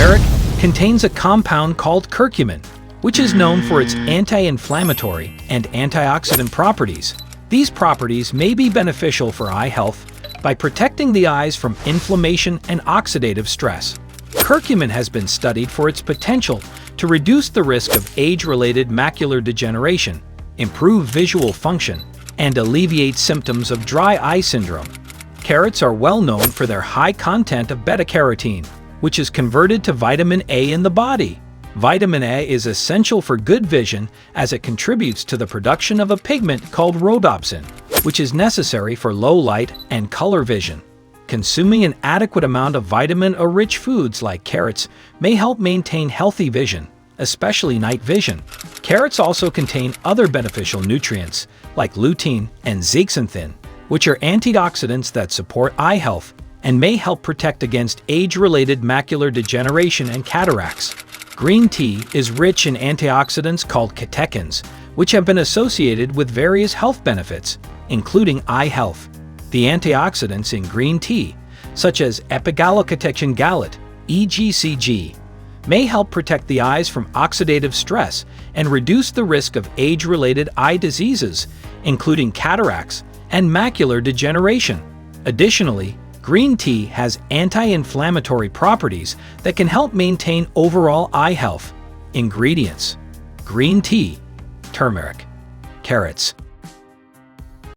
Turmeric contains a compound called curcumin, which is known for its anti-inflammatory and antioxidant properties. These properties may be beneficial for eye health by protecting the eyes from inflammation and oxidative stress. Curcumin has been studied for its potential to reduce the risk of age-related macular degeneration, improve visual function, and alleviate symptoms of dry eye syndrome. Carrots are well known for their high content of beta-carotene, which is converted to vitamin A in the body. Vitamin A is essential for good vision as it contributes to the production of a pigment called rhodopsin, which is necessary for low light and color vision. Consuming an adequate amount of vitamin-rich foods like carrots may help maintain healthy vision, especially night vision. Carrots also contain other beneficial nutrients like lutein and zeaxanthin, which are antioxidants that support eye health and may help protect against age-related macular degeneration and cataracts. Green tea is rich in antioxidants called catechins, which have been associated with various health benefits, including eye health. The antioxidants in green tea, such as epigallocatechin gallate, EGCG, may help protect the eyes from oxidative stress and reduce the risk of age-related eye diseases, including cataracts and macular degeneration. Additionally, green tea has anti-inflammatory properties that can help maintain overall eye health. Ingredients: green tea, turmeric, carrots,